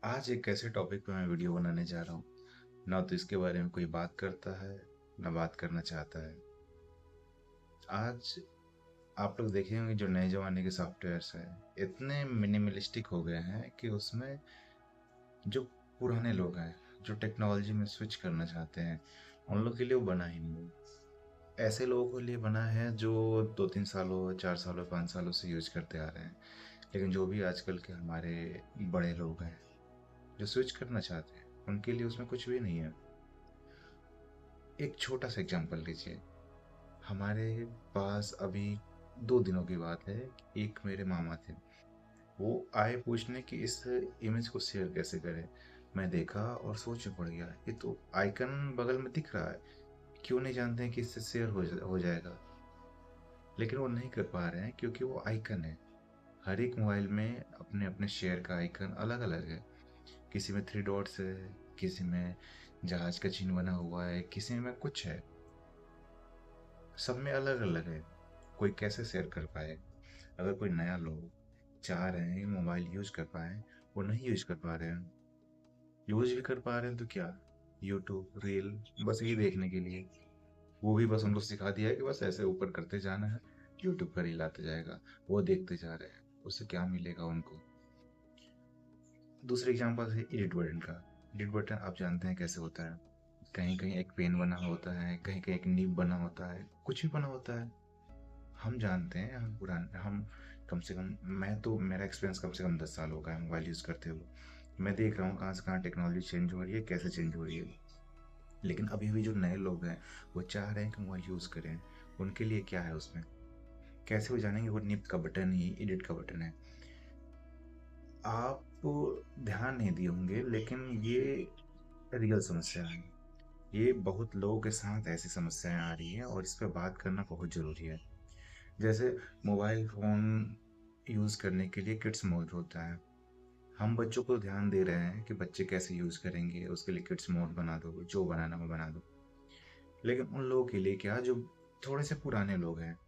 आज एक ऐसे टॉपिक पे मैं वीडियो बनाने जा रहा हूँ। ना तो इसके बारे में कोई बात करता है, ना बात करना चाहता है। आज आप लोग देखे होंगे जो नए ज़माने के सॉफ्टवेयर्स हैं, इतने मिनिमलिस्टिक हो गए हैं कि उसमें जो पुराने लोग हैं, जो टेक्नोलॉजी में स्विच करना चाहते हैं, उन लोग के लिए वो बना ही नहीं है। ऐसे लोगों के लिए बना है जो 2-3 सालों, 4 सालों, 5 सालों से यूज़ करते आ रहे हैं। लेकिन जो भी आजकल के हमारे बड़े लोग हैं, जो स्विच करना चाहते हैं, उनके लिए उसमें कुछ भी नहीं है। एक छोटा सा एग्जांपल लीजिए। हमारे पास अभी 2 दिनों की बात है कि एक मेरे मामा थे। वो आए पूछने कि इस इमेज को शेयर कैसे करें। मैं देखा और सोच में पड़ गया, ये तो आइकन बगल में दिख रहा है, क्यों नहीं जानते हैं कि इससे शेयर हो जाएगा। लेकिन वो नहीं कर पा रहे हैं क्योंकि वो आइकन है। हर एक मोबाइल में अपने अपने शेयर का आइकन अलग अलग है। किसी में थ्री डॉट्स है, किसी में जहाज का चिन्ह बना हुआ है, किसी में कुछ है। सब में अलग अलग है। कोई कैसे शेयर कर पाए। अगर कोई नया लोग चाह रहे हैं मोबाइल यूज कर पाए, वो नहीं यूज कर पा रहे हैं। यूज भी कर पा रहे हैं तो क्या, यूट्यूब रील, बस यही देखने के लिए। वो भी बस उनको सिखा दिया है कि बस ऐसे ऊपर करते जाना है, यूट्यूब का रील आते जाएगा। वो देखते जा रहे हैं, उससे क्या मिलेगा उनको। दूसरे एग्जांपल है एडिट बटन का। एडिट बटन आप जानते हैं कैसे होता है। कहीं कहीं एक पेन बना होता है, कहीं कहीं एक निब बना होता है, कुछ भी बना होता है। हम जानते हैं, हम पुराने, हम कम से कम, मैं तो, मेरा एक्सपीरियंस कम से कम 10 साल हो गया है मोबाइल यूज़ करते हुए। मैं देख रहा हूँ कहाँ से कहाँ टेक्नोलॉजी चेंज हो रही है, कैसे चेंज हो रही है। लेकिन अभी भी जो नए लोग हैं, वो चाह रहे हैं कि मोबाइल यूज़ करें। उनके लिए क्या है उसमें, कैसे वो जानेंगे वो निप का बटन ही एडिट का बटन है। आप ध्यान नहीं दिए होंगे, लेकिन ये रियल समस्या है। ये बहुत लोगों के साथ ऐसी समस्याएं आ रही हैं और इस पे बात करना बहुत ज़रूरी है। जैसे मोबाइल फ़ोन यूज़ करने के लिए किड्स मोड होता है। हम बच्चों को ध्यान दे रहे हैं कि बच्चे कैसे यूज़ करेंगे, उसके लिए किड्स मोड बना दो, जो बनाना वो बना दो। लेकिन उन लोगों के लिए क्या, जो थोड़े से पुराने लोग हैं,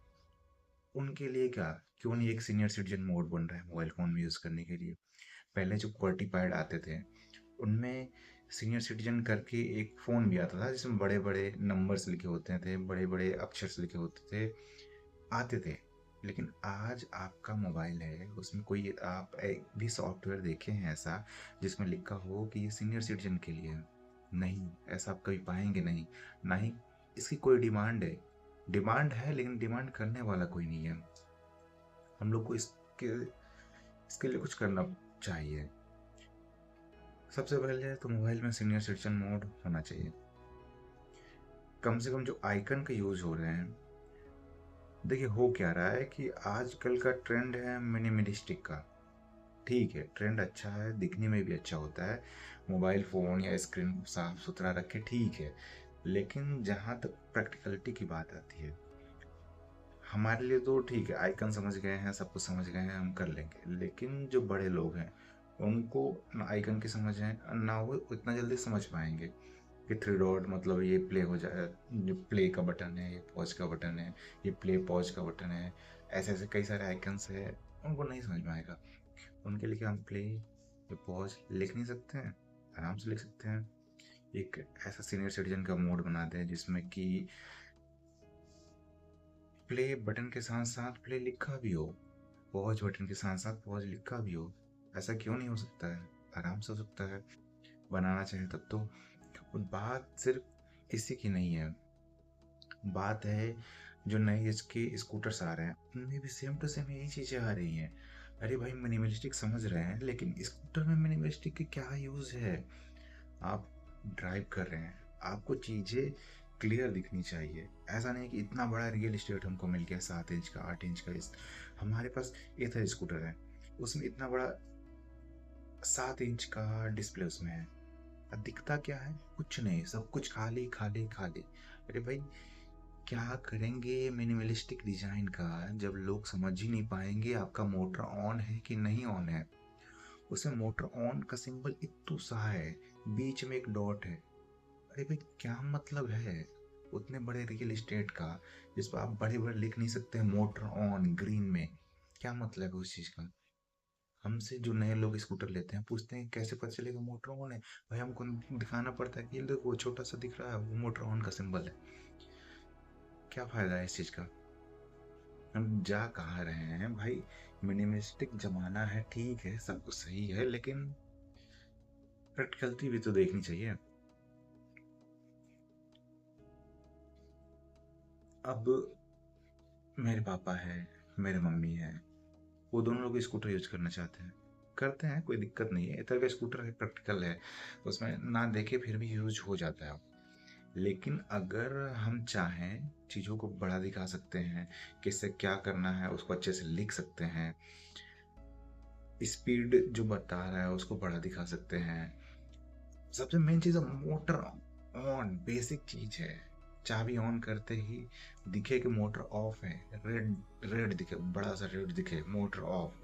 उनके लिए क्या, क्यों नहीं एक सीनियर सिटीजन मोड बन रहा है मोबाइल फ़ोन में यूज़ करने के लिए। पहले जो QWERTY पैड आते थे, उनमें सीनियर सिटीजन करके एक फ़ोन भी आता था जिसमें बड़े-बड़े नंबर्स लिखे होते थे, बड़े-बड़े अक्षर लिखे होते थे, आते थे। लेकिन आज आपका मोबाइल है, उसमें कोई आप एक भी सॉफ्टवेयर देखे हैं ऐसा जिसमें लिखा हो कि ये सीनियर सिटीजन के लिए है? नहीं, ऐसा आप कभी पाएँगे नहीं। ना ही इसकी कोई डिमांड है। डिमांड है लेकिन डिमांड करने वाला कोई नहीं है। हम लोग को इसके लिए कुछ करना चाहिए। सबसे पहले तो मोबाइल में सीनियर सिटीजन मोड होना चाहिए। कम से कम जो आइकन का यूज़ हो रहे हैं, देखिए हो क्या रहा है कि आजकल का ट्रेंड है मिनिमलिस्टिक का। ठीक है, ट्रेंड अच्छा है, दिखने में भी अच्छा होता है। मोबाइल फ़ोन या स्क्रीन साफ-सुथरा रखें, ठीक है। लेकिन जहाँ तक प्रैक्टिकलिटी की बात आती है, हमारे लिए तो ठीक है, आइकन समझ गए हैं, सब कुछ समझ गए हैं, हम कर लेंगे। लेकिन जो बड़े लोग हैं, उनको ना आइकन की समझ है, ना वो इतना जल्दी समझ पाएँगे कि थ्री डॉट मतलब ये प्ले हो जाए, ये प्ले का बटन है, ये पॉज़ का बटन है, ये प्ले पॉज़ का बटन है। ऐसे-ऐसे कई सारे आइकन्स हैं, उनको नहीं समझ में आएगा। उनके लिए क्या, हम प्ले या पॉज़ लिख नहीं सकते हैं? आराम से लिख सकते हैं। एक ऐसा सीनियर सिटीज़न का मोड बना दें जिसमें कि प्ले बटन के साथ-साथ प्ले लिखा भी हो, पॉज़ बटन के साथ-साथ पॉज़ लिखा भी हो। ऐसा क्यों नहीं हो सकता है? आराम से हो सकता है, बनाना चाहें तब तो। और बात सिर्फ़ इसी की नहीं है, बात है जो नए एज के स्कूटर्स आ रहे हैं, उनमें भी सेम टू सेम यही चीज़ें आ रही हैं। अरे भाई, मिनिमलिस्टिक समझ रहे हैं, लेकिन स्कूटर में मिनिमलिस्टिक की क्या यूज़ है? आप ड्राइव कर रहे हैं, आपको चीज़ें क्लियर दिखनी चाहिए। ऐसा नहीं कि इतना बड़ा रियल एस्टेट हमको मिल गया, 7 इंच का, 8 इंच का। इस हमारे पास एथर स्कूटर है, उसमें इतना बड़ा 7 इंच का डिस्प्ले उसमें है। अब दिखता क्या है? कुछ नहीं, सब कुछ खाली, खाली, खाली। अरे भाई, क्या करेंगे मिनिमलिस्टिक डिज़ाइन का जब लोग समझ ही नहीं पाएँगे आपका मोटर ऑन है कि नहीं ऑन है? उसमें मोटर ऑन का सिंबल इत्तू सा है, बीच में एक डॉट है। अरे भाई, क्या मतलब है उतने बड़े रियल एस्टेट का, जिस पर आप बड़े बड़े लिख नहीं सकते मोटर ऑन ग्रीन में? क्या मतलब है उस चीज का? हमसे जो नए लोग स्कूटर लेते हैं पूछते हैं कैसे पता चलेगा मोटर ऑन है। भाई हमको दिखाना पड़ता है कि ये देखो छोटा सा दिख रहा है वो मोटर ऑन का सिंबल है। क्या फायदा है इस चीज का? हम जा कहाँ रहे हैं भाई? मिनिमलिस्टिक जमाना है, ठीक है, सब कुछ सही है, लेकिन प्रैक्टिकलिटी भी तो देखनी चाहिए। अब मेरे पापा है, मेरे मम्मी है, वो दोनों लोग स्कूटर यूज करना चाहते हैं, करते हैं, कोई दिक्कत नहीं है। इधर का स्कूटर है, प्रैक्टिकल है, उसमें ना देखे फिर भी यूज हो जाता है। लेकिन अगर हम चाहें चीज़ों को बड़ा दिखा सकते हैं, किससे क्या करना है उसको अच्छे से लिख सकते हैं, स्पीड जो बता रहा है उसको बड़ा दिखा सकते हैं। सबसे मेन चीज़ है मोटर ऑन, बेसिक चीज़ है। चाबी ऑन करते ही दिखे कि मोटर ऑफ है, रेड रेड दिखे, बड़ा सा रेड दिखे, मोटर ऑफ।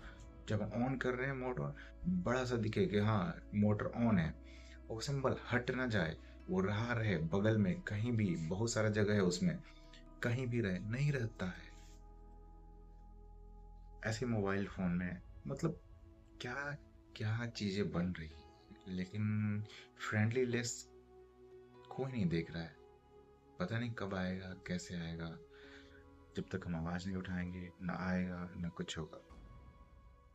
जब ऑन कर रहे हैं मोटर, बड़ा सा दिखे कि हाँ मोटर ऑन है। वो सिंबल हट ना जाए, वो रहा रहे बगल में कहीं भी, बहुत सारा जगह है उसमें, कहीं भी रहे, नहीं रहता है। ऐसे मोबाइल फोन में मतलब क्या क्या चीजें बन रही हैं, लेकिन फ्रेंडलीनेस कोई नहीं देख रहा है। पता नहीं कब आएगा, कैसे आएगा। जब तक हम आवाज नहीं उठाएंगे ना आएगा ना कुछ होगा।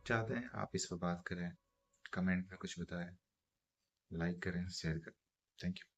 चाहते हैं आप इस पर बात करें, कमेंट में कुछ बताएं, लाइक करें, शेयर करें। Thank you.